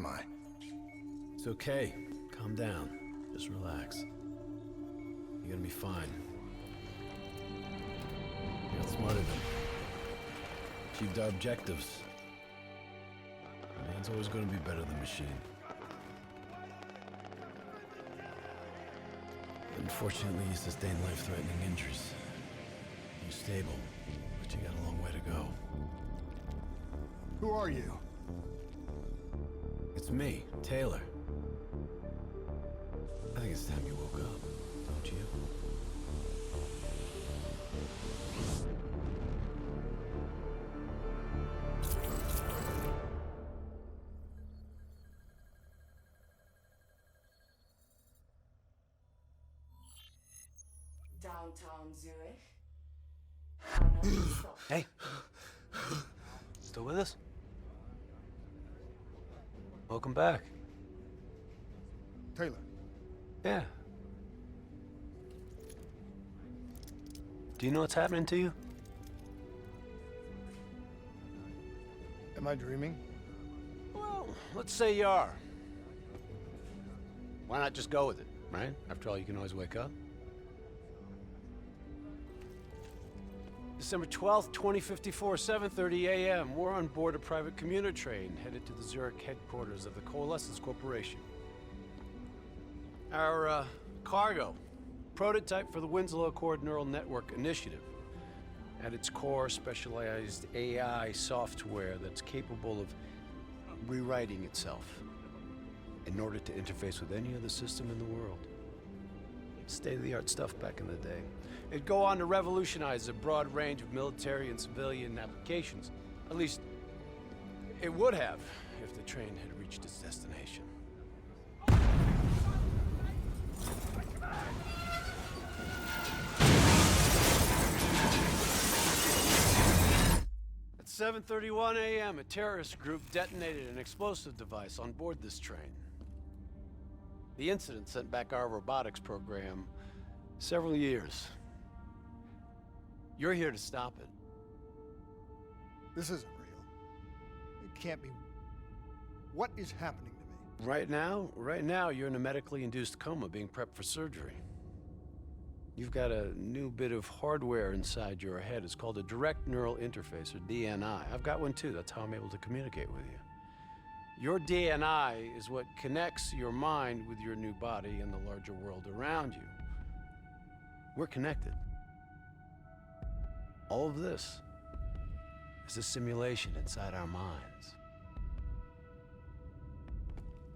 am I? It's okay. Calm down. Just relax. You're gonna be fine. You got smarter than achieved our objectives. Man's always gonna be better than machine. Unfortunately, you sustained life-threatening injuries. You're stable, but you got a long way to go. Who are you? It's me, Taylor. I think it's time you woke up, don't you? Downtown Zurich. Hey. Still with us? Welcome back. Taylor. Yeah. Do you know what's happening to you? Am I dreaming? Well, let's say you are. Why not just go with it, right? After all, you can always wake up. December 12th, 2054, 7:30 a.m. We're on board a private commuter train headed to the Zurich headquarters of the Coalescence Corporation. Our cargo, prototype for the Winslow Accord Neural Network Initiative. At its core, specialized AI software that's capable of rewriting itself in order to interface with any other system in the world. State-of-the-art stuff back in the day. It'd go on to revolutionize a broad range of military and civilian applications. At least, it would have if the train had reached its destination. At 7:31 a.m., a terrorist group detonated an explosive device on board this train. The incident sent back our robotics program several years. You're here to stop it. This isn't real. It can't be. What is happening to me? Right now, you're in a medically induced coma being prepped for surgery. You've got a new bit of hardware inside your head. It's called a direct neural interface, or DNI. I've got one too. That's how I'm able to communicate with you. Your DNI is what connects your mind with your new body and the larger world around you. We're connected. All of this is a simulation inside our minds.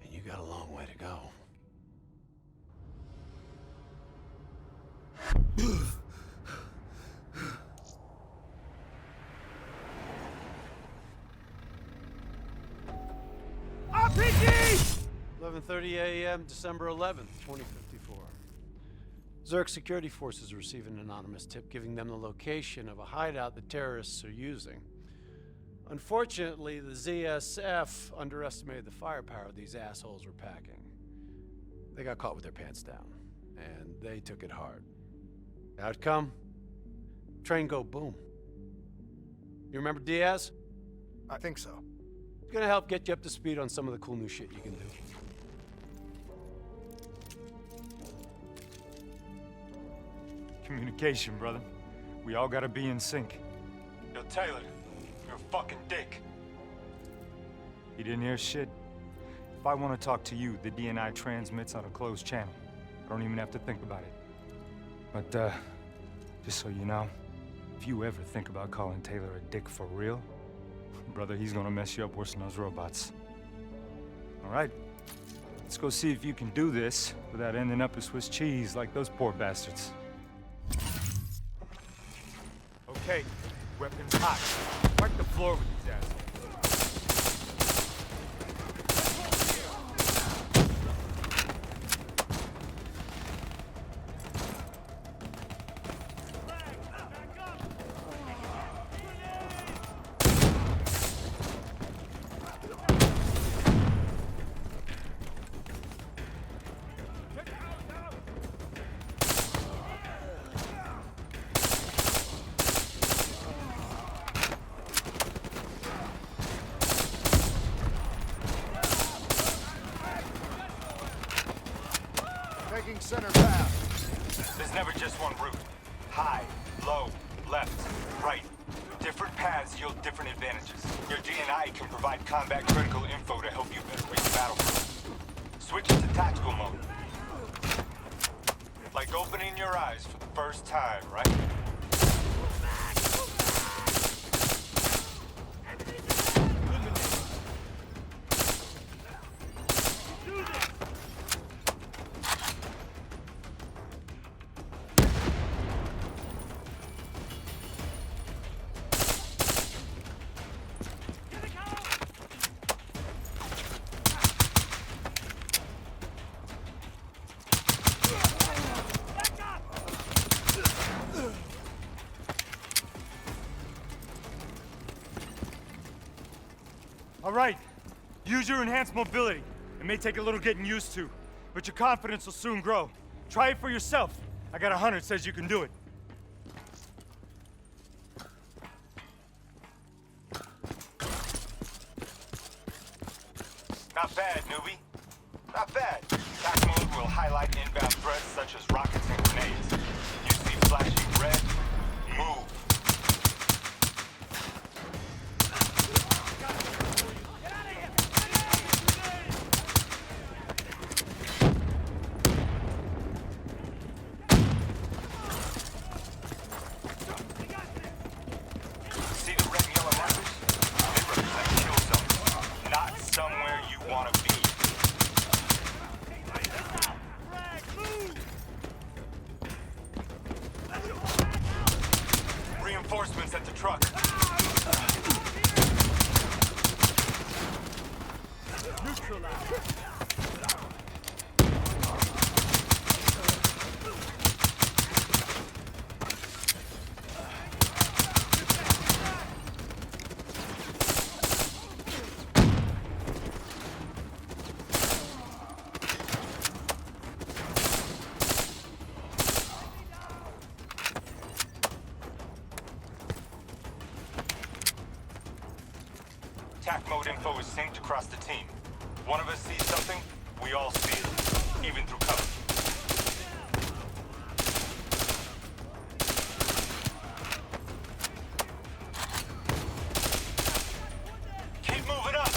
And you got a long way to go. RPG! 11:30 a.m., December 11th, 2054. Zurich security forces receive an anonymous tip giving them the location of a hideout the terrorists are using. Unfortunately, the ZSF underestimated the firepower these assholes were packing. They got caught with their pants down, and they took it hard. Outcome? Train go boom. You remember Diaz? I think so. It's gonna help get you up to speed on some of the cool new shit you can do. Communication, brother. We all gotta be in sync. Yo, Taylor, you're a fucking dick. You didn't hear shit? If I want to talk to you, the DNI transmits on a closed channel. I don't even have to think about it. But, just so you know, if you ever think about calling Taylor a dick for real, brother, he's gonna mess you up worse than those robots. All right, let's go see if you can do this without ending up as Swiss cheese like those poor bastards. Okay, weapons hot. Wipe the floor with these assholes. Marking center path. There's never just one route. High, low, left, right. Different paths yield different advantages. Your DNI can provide combat critical info to help you better read the battlefield. Switch it to tactical mode. Like opening your eyes for the first time, right? All right, use your enhanced mobility. It may take a little getting used to, but your confidence will soon grow. Try it for yourself. I got a hunter that says you can do it. Not bad, newbie. Not bad. Attack mode will highlight inbound threats such as rockets and grenades. You see flashing red? Move. See the red and yellow markers? They represent kill zones, not somewhere you want to be. Reinforcements at the truck. Attack mode info is synced across the team. One of us sees something, we all see it, even through cover. Keep moving up!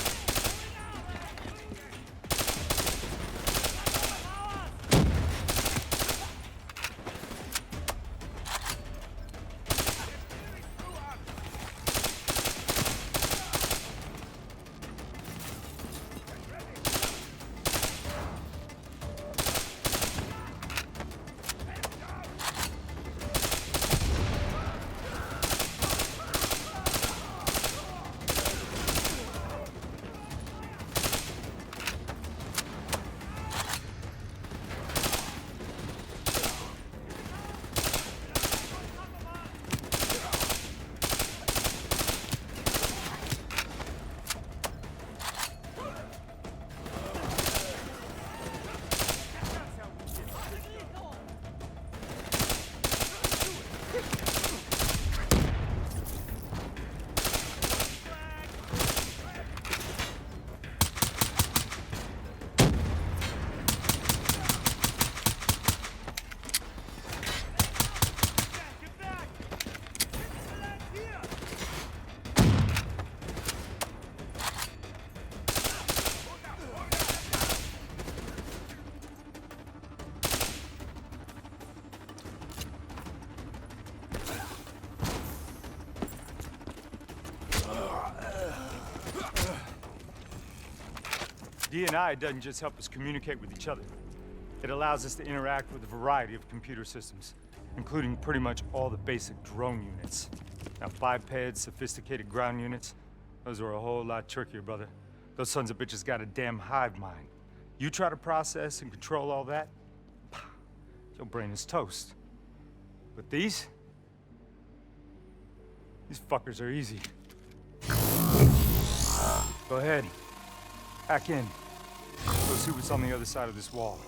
DNI doesn't just help us communicate with each other. It allows us to interact with a variety of computer systems, including pretty much all the basic drone units. Now, bipeds, sophisticated ground units, those are a whole lot trickier, brother. Those sons of bitches got a damn hive mind. You try to process and control all that, your brain is toast. But these fuckers are easy. Go ahead. Hack in. Go see what's on the other side of this wall.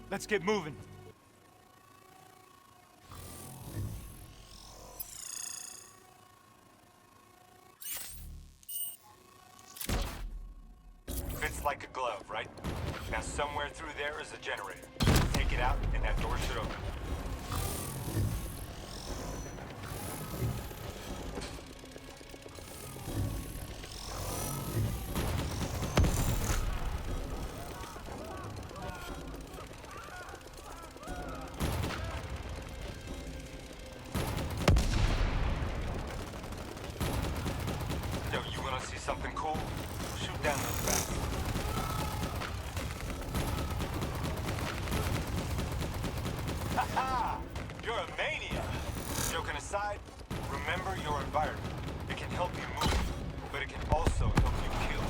Let's get moving. like a glove, right? Now somewhere through there is a generator. Take it out and that door should open. Yo, you wanna see something cool? Shoot down those bats. Ha! You're a maniac! Joking aside, remember your environment. It can help you move, but it can also help you kill.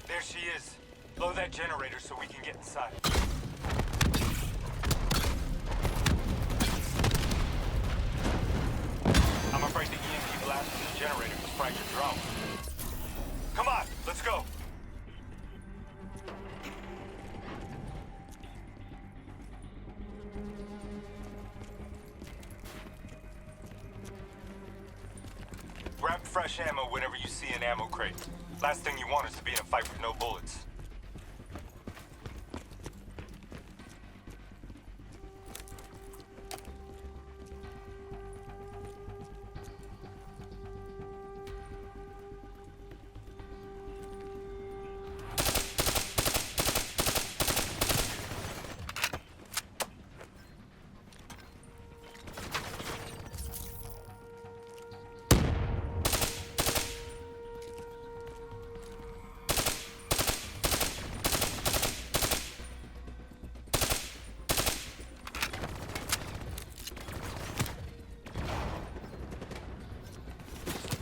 There she is. Blow that generator so we can get inside. I'm afraid the EMP blast from the generator just fried your drone. Come on, let's go. Grab fresh ammo whenever you see an ammo crate. Last thing you want is to be in a fight with no bullets.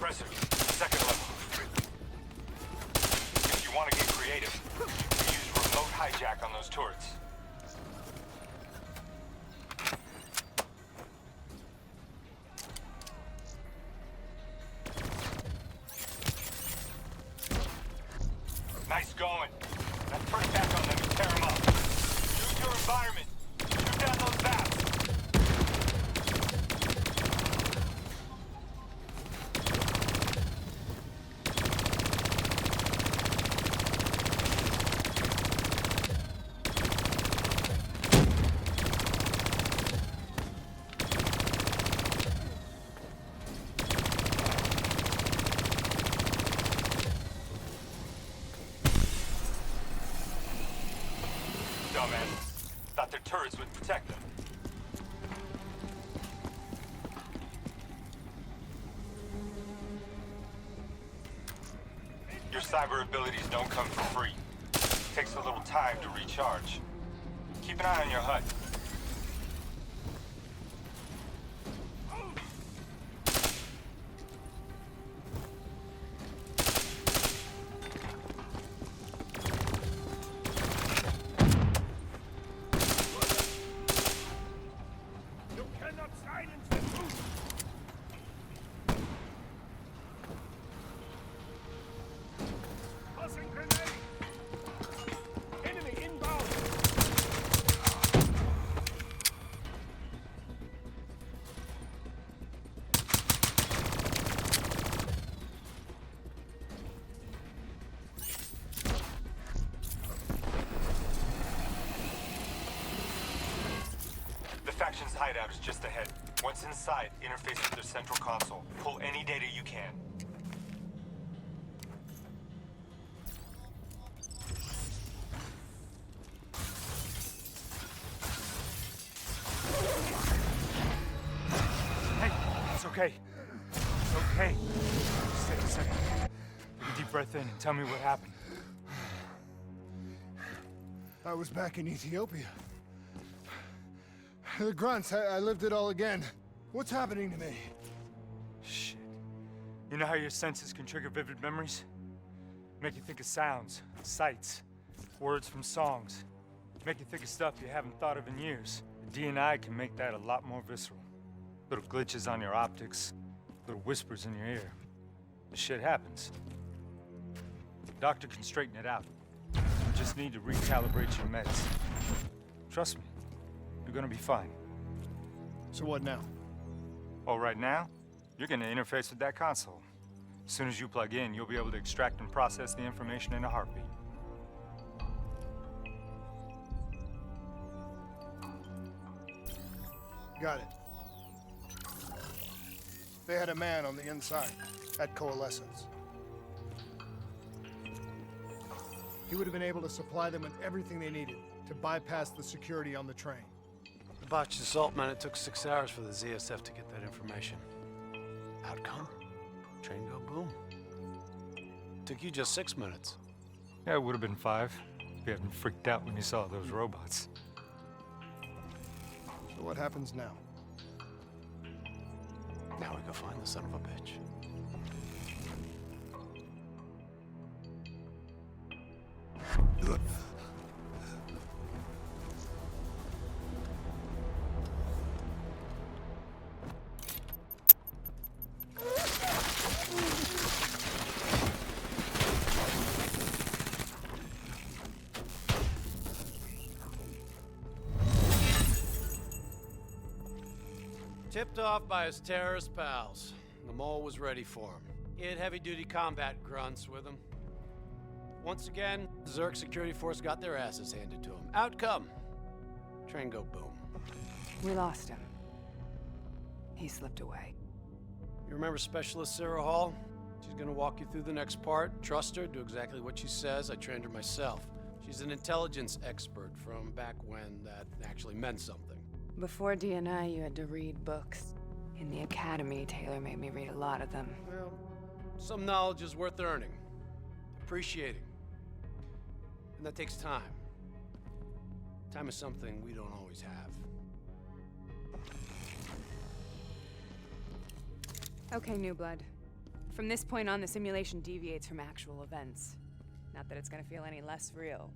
Suppressor, second level. If you want to get creative, you can use remote hijack on those turrets. Nice going. Now turn back on them and tear them up. Use your environment. Shoot down those bats. Dumbass. Thought their turrets would protect them. Your cyber abilities don't come for free. Takes a little time to recharge. Keep an eye on your HUD. You cannot silence Tossing grenade! Enemy inbound! The faction's hideout is just ahead. Once inside, interface with their central console. Pull any data you can. Hey, it's okay. It's okay. Just take a second. Take a deep breath in and tell me what happened. I was back in Ethiopia. The grunts, I lived it all again. What's happening to me? Shit. You know how your senses can trigger vivid memories? Make you think of sounds, sights, words from songs. Make you think of stuff you haven't thought of in years. The DNI can make that a lot more visceral. Little glitches on your optics, little whispers in your ear. The shit happens. The doctor can straighten it out. You just need to recalibrate your meds. Trust me, you're gonna be fine. So what now? Oh, right now, you're gonna interface with that console. As soon as you plug in, you'll be able to extract and process the information in a heartbeat. Got it. They had a man on the inside at Coalescence. He would have been able to supply them with everything they needed to bypass the security on the train. The botched assault meant it took 6 hours for the ZSF to get that information. Outcome? Train go boom. Took you just 6 minutes. Yeah, it would have been 5 if you hadn't freaked out when you saw those robots. So what happens now? Now we go find the son of a bitch. Tipped off by his terrorist pals, the mole was ready for him. He had heavy-duty combat grunts with him. Once again, the Zerg security force got their asses handed to him. Outcome: train go boom. We lost him. He slipped away. You remember Specialist Sarah Hall? She's gonna walk you through the next part. Trust her, do exactly what she says. I trained her myself. She's an intelligence expert from back when that actually meant something. Before DNI, you had to read books. In the academy, Taylor made me read a lot of them. Well, some knowledge is worth earning, appreciating. And that takes time. Time is something we don't always have. Okay, New Blood. From this point on, the simulation deviates from actual events. Not that it's gonna feel any less real.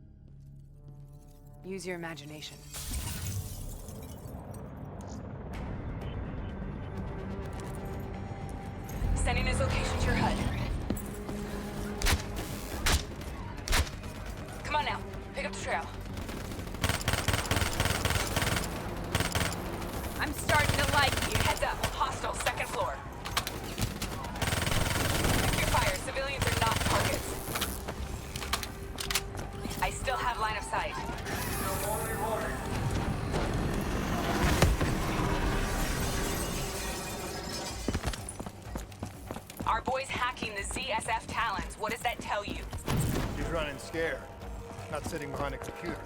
Use your imagination. Sending his location to your HUD. Come on now, pick up the trail. I'm starting to like you. Heads up, hostile, second floor. Check your fire, civilians are not targets. I still have line of sight. Our boy's hacking the ZSF Talons. What does that tell you? He's running scared, not sitting behind a computer.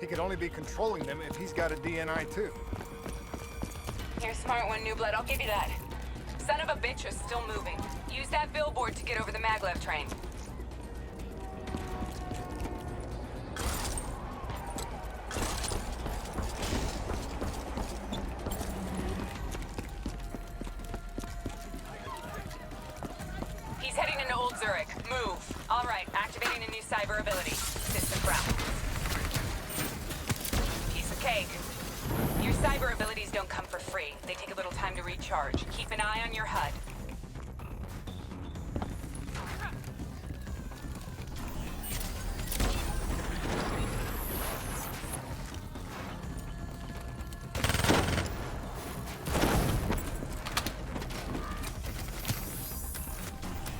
He could only be controlling them if he's got a DNI too. You're a smart one, New Blood. I'll give you that. Son of a bitch is still moving. Use that billboard to get over the maglev train. He's heading into Old Zurich. Move. All right, activating a new cyber ability. System brown. Piece of cake. You're Cyber abilities don't come for free. They take a little time to recharge. Keep an eye on your HUD.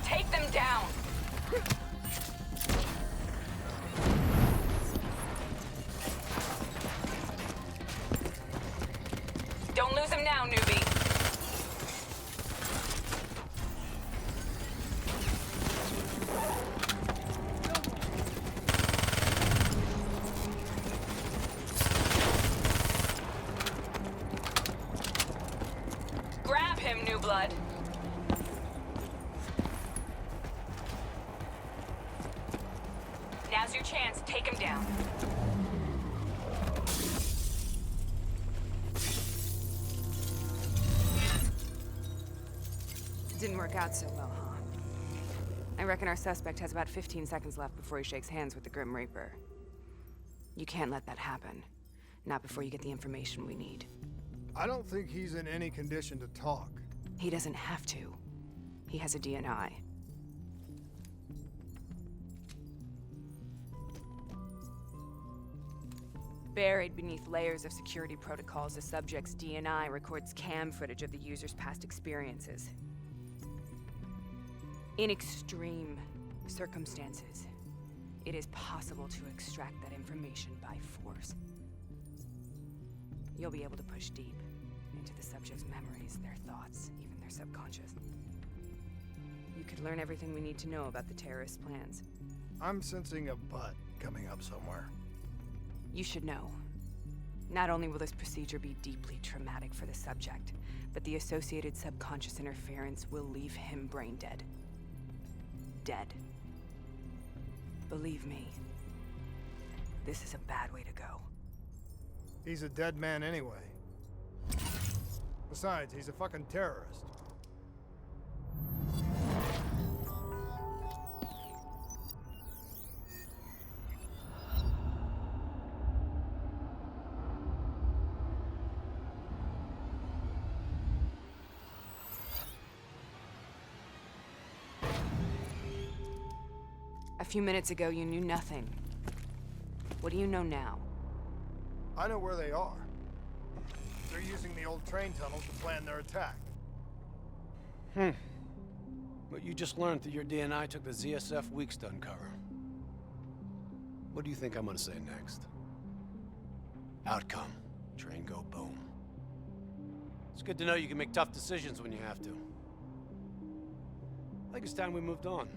Take them down! Don't lose him now, newbie. Grab him, new blood. Now's your chance. Take him down. Didn't work out so well, huh? I reckon our suspect has about 15 seconds left before he shakes hands with the Grim Reaper. You can't let that happen. Not before you get the information we need. I don't think he's in any condition to talk. He doesn't have to. He has a DNI. Buried beneath layers of security protocols, the subject's DNI records cam footage of the user's past experiences. In extreme circumstances, it is possible to extract that information by force. You'll be able to push deep into the subject's memories, their thoughts, even their subconscious. You could learn everything we need to know about the terrorist plans. I'm sensing a butt coming up somewhere. You should know. Not only will this procedure be deeply traumatic for the subject, but the associated subconscious interference will leave him brain dead. Dead. Believe me, this is a bad way to go. He's a dead man anyway. Besides, he's a fucking terrorist. A few minutes ago, you knew nothing. What do you know now? I know where they are. They're using the old train tunnels to plan their attack. But you just learned that your DNI took the ZSF weeks to uncover. What do you think I'm gonna say next? Outcome. Train go boom. It's good to know you can make tough decisions when you have to. I think it's time we moved on.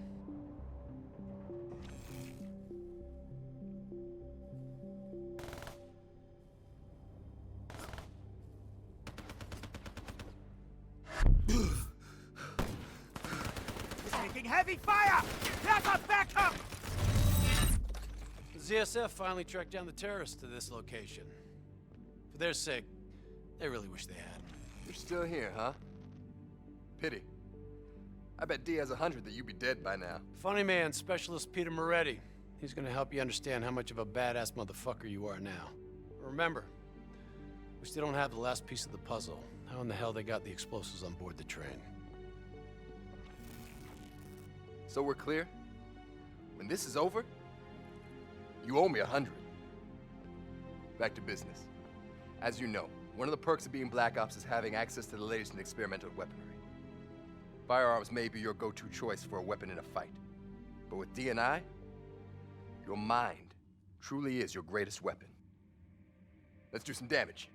Heavy fire! Back up! Back up! The ZSF finally tracked down the terrorists to this location. For their sake, they really wish they had. You're still here, huh? Pity. I bet D has 100 that you'd be dead by now. Funny man, Specialist Peter Moretti. He's gonna help you understand how much of a badass motherfucker you are now. Remember, we still don't have the last piece of the puzzle. How in the hell they got the explosives on board the train? So we're clear? When this is over, you owe me 100. Back to business. As you know, one of the perks of being Black Ops is having access to the latest in experimental weaponry. Firearms may be your go-to choice for a weapon in a fight. But with DNI, your mind truly is your greatest weapon. Let's do some damage.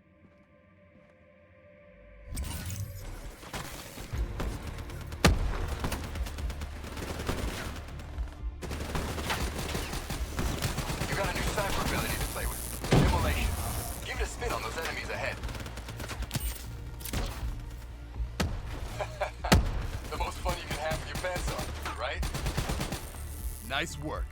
You got a new cyber ability to play with. Immolation. Give it a spin on those enemies ahead. The most fun you can have with your pants on, right? Nice work.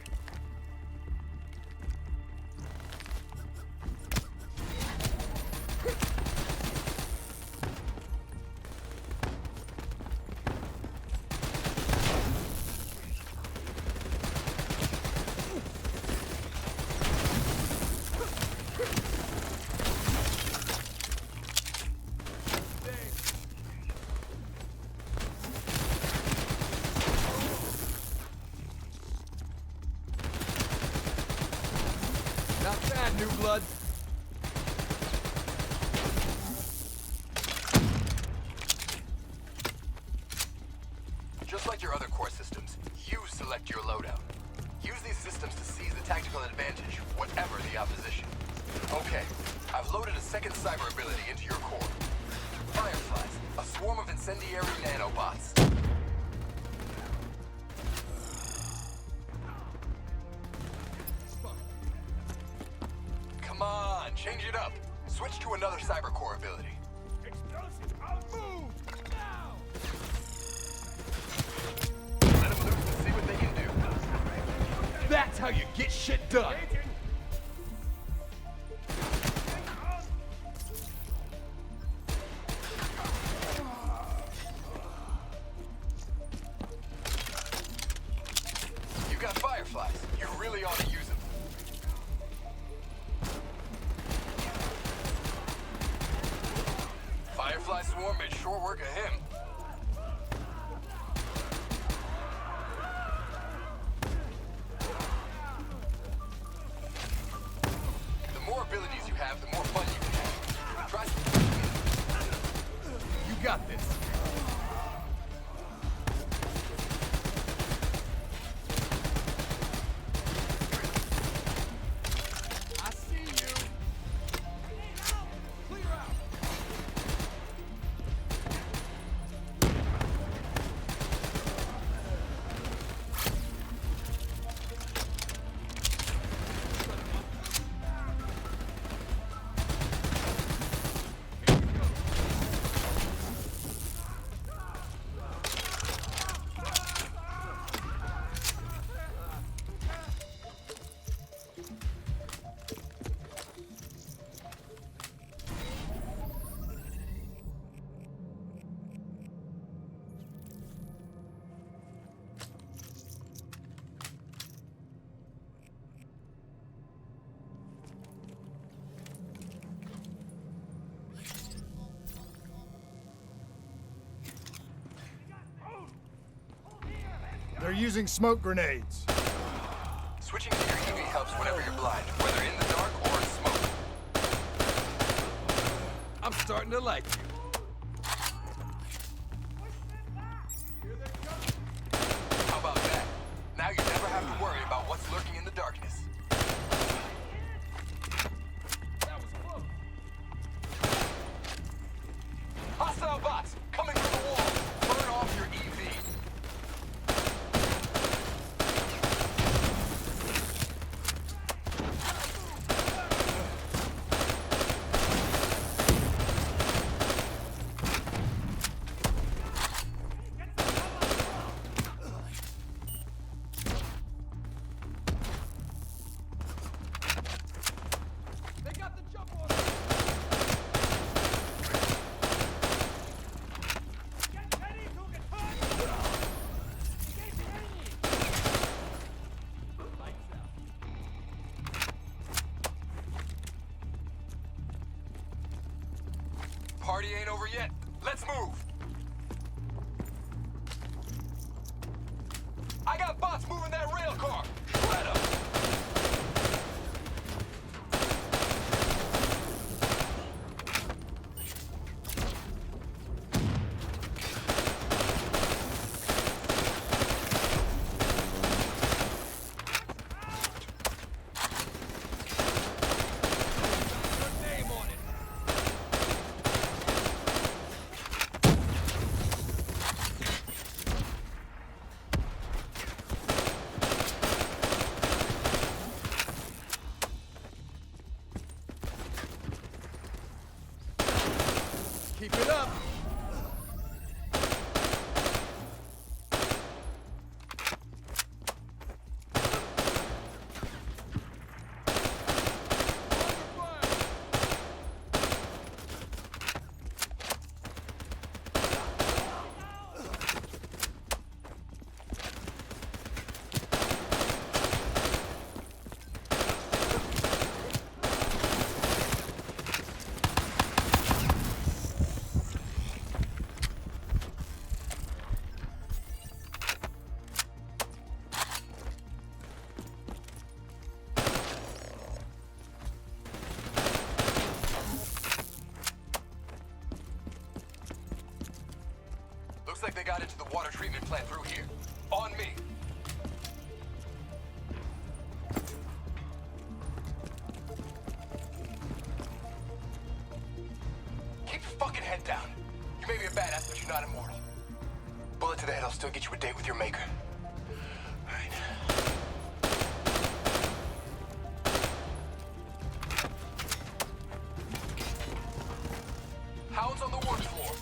that new blood? Just like your other core systems, you select your loadout. Use these systems to seize the tactical advantage, whatever the opposition. Okay, I've loaded a second cyber ability into your core. Fireflies, a swarm of incendiary nanobots. Come on, change it up. Switch to another cyber core ability. Explosive out! Move! Now! Let them loose and see what they can do. That's how you get shit done. You got fireflies. You really ought to use them. Firefly swarm made short work of him. The more abilities you have, the more fun you can have. Try. You got this. I see you. Clear out. They're using smoke grenades. Switching to your EV helps whenever you're blind, whether in the dark or in smoke. I'm starting to like you. How about that? Now you never have to worry about what's lurking in the darkness. That was close. Hostile bots coming from the wall. Burn off your EV. They got the jump on us. Get ready to get hurt! Get ready! Lights out. Party ain't over yet. Let's move. I got bots moving that rail car. Shred 'em. Put your name on it. Looks like they got into the water treatment plant through here. On me. Keep your fucking head down. You may be a badass, but you're not immortal. Bullet to the head will still get you a date with your maker. All right. Hounds on the work floor.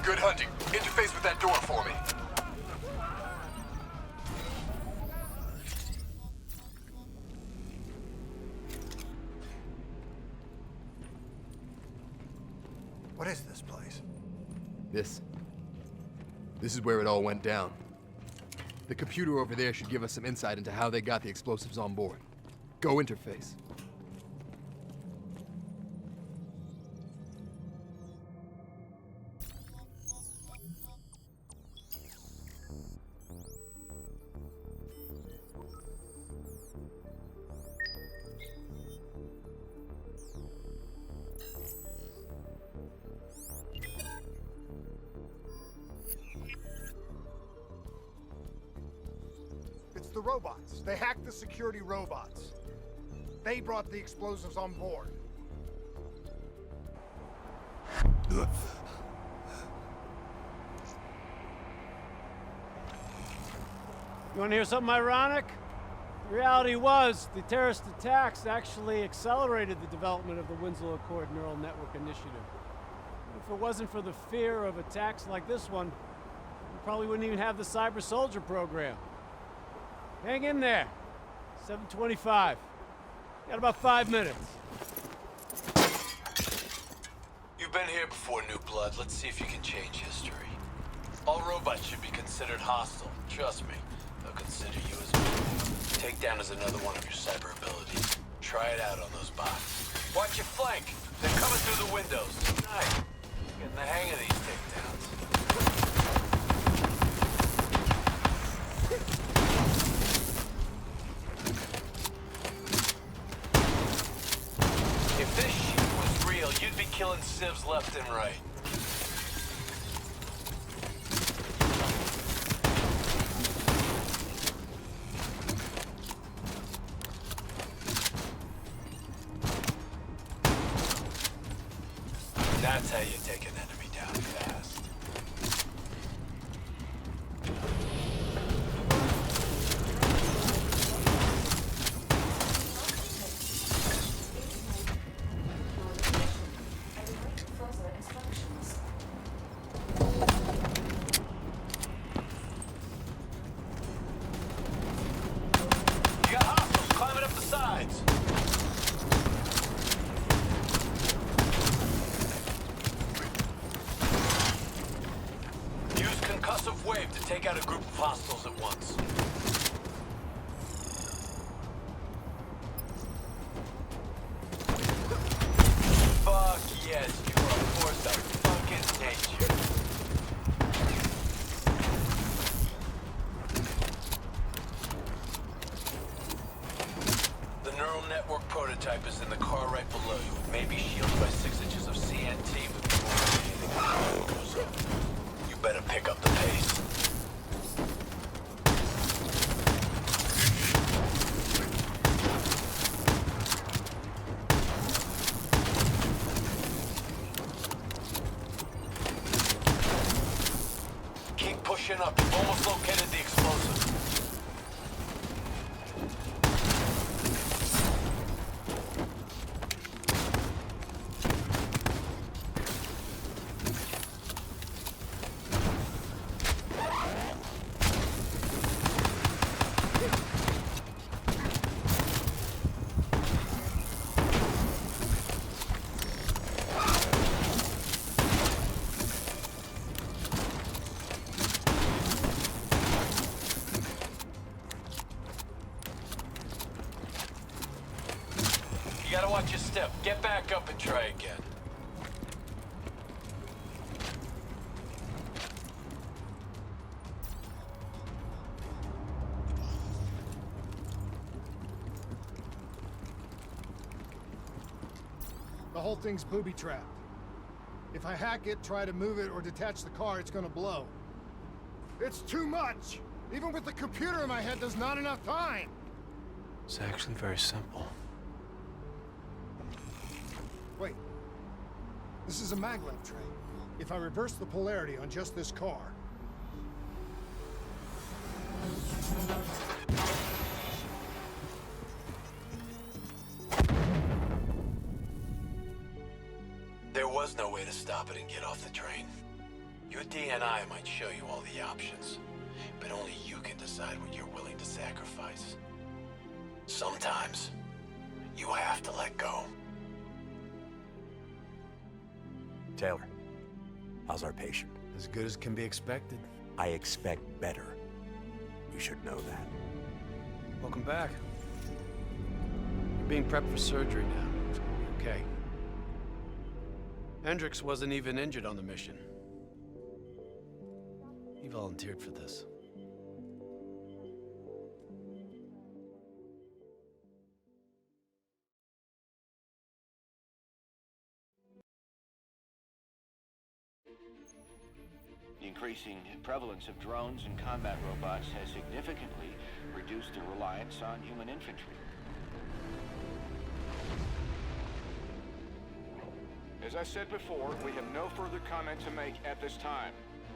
Good hunting. Interface with that door for me. What is this place? This is where it all went down. The computer over there should give us some insight into how they got the explosives on board. Go interface. It's the robots. They hacked the security robots. They brought the explosives on board. You want to hear something ironic? The reality was, the terrorist attacks actually accelerated the development of the Winslow Accord Neural Network Initiative. If it wasn't for the fear of attacks like this one, we probably wouldn't even have the Cyber Soldier program. Hang in there. 7:25. Got about 5 minutes. You've been here before, New Blood. Let's see if you can change history. All robots should be considered hostile. Trust me, they'll consider you as well. Takedown is another one of your cyber abilities. Try it out on those bots. Watch your flank. They're coming through the windows. Nice. Getting the hang of these takedowns. If this shit was real, you'd be killing civs left and right. That's how you take an enemy down fast. You got hostiles climbing up the sides. Use concussive wave to take out a group of hostiles at once. Fuck yes, you are a force of fucking nature. network prototype is in the car right below you. It may be shielded by 6 inches of CNT, but you won't see anything when the door goes up. You better pick up the pace. Keep pushing up. You've almost located the explosive. You gotta watch your step. Get back up and try again. The whole thing's booby-trapped. If I hack it, try to move it, or detach the car, it's gonna blow. It's too much! Even with the computer in my head, there's not enough time! It's actually very simple. Wait. This is a maglev tray. If I reverse the polarity on just this car... There was no way to stop it and get off the train. Your DNI might show you all the options, but only you can decide what you're willing to sacrifice. Sometimes, you have to let go. Taylor, how's our patient? As good as can be expected. I expect better. You should know that. Welcome back. You're being prepped for surgery now. It's gonna be okay. Hendricks wasn't even injured on the mission. He volunteered for this. The increasing prevalence of drones and combat robots has significantly reduced the reliance on human infantry. As I said before, we have no further comment to make at this time.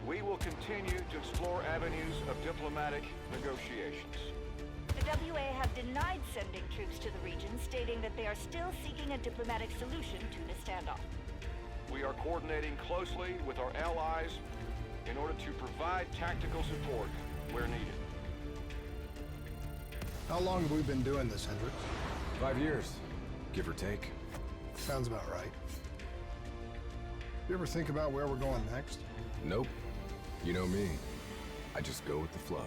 We will continue to explore avenues of diplomatic negotiations. The WA have denied sending troops to the region, stating that they are still seeking a diplomatic solution to the standoff. We are coordinating closely with our allies in order to provide tactical support where needed. How long have we been doing this, Hendricks? 5 years, give or take. Sounds about right. You ever think about where we're going next? Nope. You know me. I just go with the flow.